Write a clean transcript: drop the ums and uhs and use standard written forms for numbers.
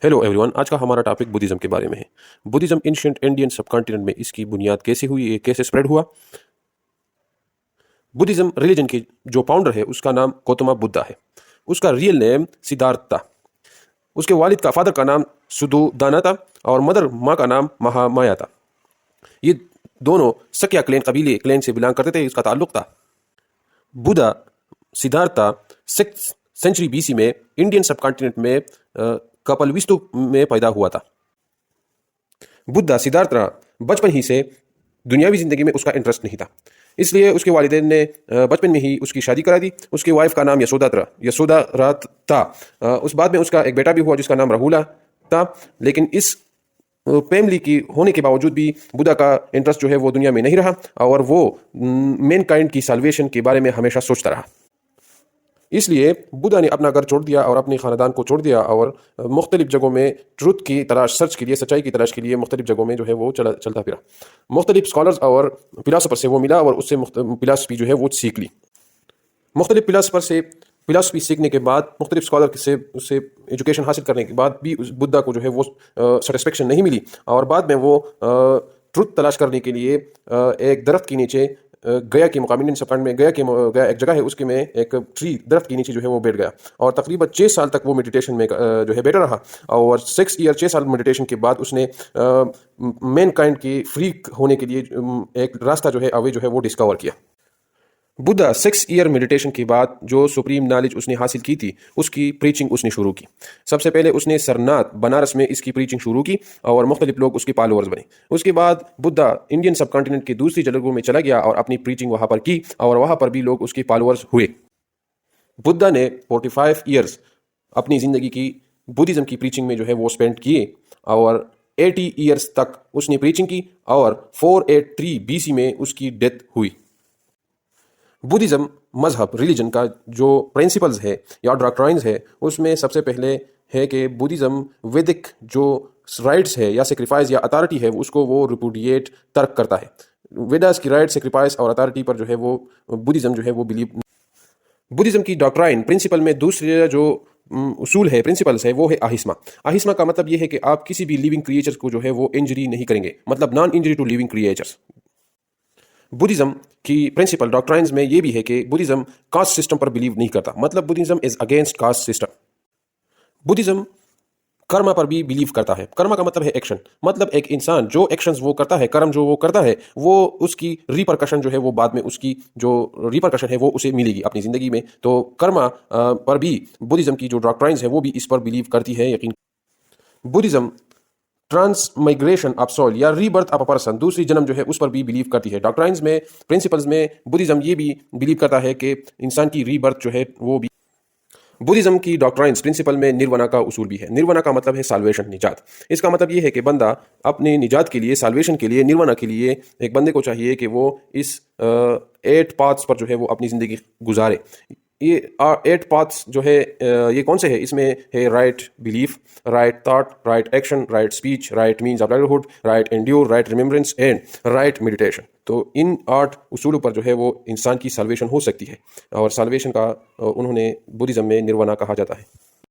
Hello everyone, आज का हमारा टॉपिक बुद्धिज़्म के बारे में है। Buddhism ancient Indian subcontinent में इसकी बुनियाद कैसे हुई, ये कैसे स्प्रेड हुआ। बुद्धिज़्म रिलीजन के जो फाउंडर है उसका नाम गौतम बुद्धा है। उसका रियल नेम सिद्धार्थ था। उसके वालिद का फादर का नाम सुद्धोधना था और मदर माँ का नाम महामाया था। ये दोनों सक्या क्लैन से बिलोंग करते थे। इसका ताल्लुक था। Buddha Siddhartha 6th century BC में इंडियन सब कॉन्टिनेंट में कपिलवस्तु में पैदा हुआ था। बुद्धा सिद्धार्थ बचपन ही से दुनियावी ज़िंदगी में उसका इंटरेस्ट नहीं था, इसलिए उसके वालिदैन ने बचपन में ही उसकी शादी करा दी। उसकी वाइफ का नाम यशोदा था। उस बाद में उसका एक बेटा भी हुआ जिसका नाम राहुल था। लेकिन इस फैमिली की होने के बावजूद भी बुद्धा का इंटरेस्ट जो है वो दुनिया में नहीं रहा और वो मैन काइंड की साल्वेशन के बारे में हमेशा सोचता रहा। इसलिए बुद्धा ने अपना घर छोड़ दिया और अपने ख़ानदान को छोड़ दिया और मुख्तलिफ जगहों में ट्रुथ की तलाश, सर्च के लिए, सच्चाई की तलाश के लिए मुख्तलिफ जगहों में जो है वो चलता फिरा। मुख्तलिफ स्कॉलर्स और फिलासफर से वो मिला और उससे फिलासफी जो है वो सीख ली। मुख्तलिफ फिलासफर से फिलासफी सीखने के बाद, मुख्तलिफ स्कॉलर से उससे एजुकेशन हासिल करने के बाद भी उस बुद्धा को जो है वो सेटिस्फेक्शन नहीं मिली और बाद में वो ट्रुथ तलाश करने के लिए एक दरख्त के नीचे गया के मुकाम इंडियन सबकॉन्टिनेंट में गया एक जगह है, उसके में एक दरख्त के नीचे जो है वो बैठ गया और तकरीबन 6 साल तक वो मेडिटेशन में जो है बैठा रहा। और 6 साल मेडिटेशन के बाद उसने मैन काइंड की फ्री होने के लिए एक रास्ता जो है अवे जो है वो डिस्कवर किया। बुद्धा 6 ईयर मेडिटेशन के बाद जो सुप्रीम नॉलेज उसने हासिल की थी उसकी प्रीचिंग उसने शुरू की। सबसे पहले उसने सरनाथ बनारस में इसकी प्रीचिंग शुरू की और मुख्तलिफ लोग उसके फॉलोअर्स बने। उसके बाद बुद्धा इंडियन सब कॉन्टिनेंट की दूसरी जगहों में चला गया और अपनी प्रीचिंग वहाँ पर की और वहाँ पर भी लोग उसके फॉलोअर्स हुए। बुद्धा ने 45 ईयर्स अपनी ज़िंदगी की बुद्धिज़्म की प्रीचिंग में जो है वो स्पेंड किए और 80 ईयर्स तक उसने प्रीचिंग की और 483 BC में उसकी डेथ हुई। बुद्धिज़्म मजहब रिलीजन का जो प्रिंसिपल्स है या डॉक्ट्राइन्स है उसमें सबसे पहले है कि बुद्धिज़्म वैदिक जो राइट्स है या सेक्रीफाइस या अथॉरिटी है उसको वो रिपुडिएट तर्क करता है। वेदास की राइट, सेक्रीफाइस और अथॉरिटी पर जो है वो बुद्धिज़्म जो है वो बिलीव। बुद्धिज़्म की डॉक्ट्राइन प्रिंसिपल में दूसरे जो उसूल है, प्रिंसिपल्स है, वो है अहिंसा। अहिंसा का मतलब ये है कि आप किसी भी लिविंग क्रिएचर्स को जो है वो इंजरी नहीं करेंगे, मतलब non injury to living creatures. Buddhism की प्रिंसिपल डॉक्ट्राइन्स में ये भी है कि बुद्धिज़्म कास्ट सिस्टम पर बिलीव नहीं करता, मतलब Buddhism is against caste system. Buddhism कर्म पर भी बिलीव करता है। कर्म का मतलब है एक्शन, मतलब एक इंसान जो एक्शंस वो करता है, कर्म जो वो करता है, वो उसकी रिपरकशन जो है वो बाद में उसकी जो रिपरकशन है वो उसे मिलेगी अपनी ज़िंदगी में। तो कर्म पर भी बुद्धिज़्म की जो डॉक्ट्राइन्स है वो भी इस पर बिलीव करती है, यकीन। बुद्धिज़्म ट्रांसमाइग्रेशन ऑफ सोल या रीबर्थ ऑफ अ पर्सन, दूसरी जन्म जो है उस पर भी बिलीव करती है। डॉक्ट्राइन्स में, प्रिंसिपल्स में बुद्धिज़्म ये भी बिलीव करता है कि इंसान की रीबर्थ जो है वो भी। बुद्धिज़्म की डॉक्ट्राइन्स प्रिंसिपल में निर्वाणा का उसूल भी है। निर्वाणा का मतलब है साल्वेशन, निजात। इसका मतलब ये है कि बंदा अपने निजात के लिए, साल्वेशन के लिए, निर्वाणा के लिए एक बंदे को चाहिए कि वो इस 8 पाथ्स पर जो है वो अपनी ज़िंदगी गुजारे। ये 8 पाथ्स जो है ये कौन से है? इसमें है right belief, right thought, right action, right speech, right means of livelihood, right endure, right remembrance and right meditation. तो इन 8 उसूलों पर जो है वो इंसान की साल्वेशन हो सकती है और साल्वेशन का उन्होंने बुद्धिज़्म में निर्वाणा कहा जाता है।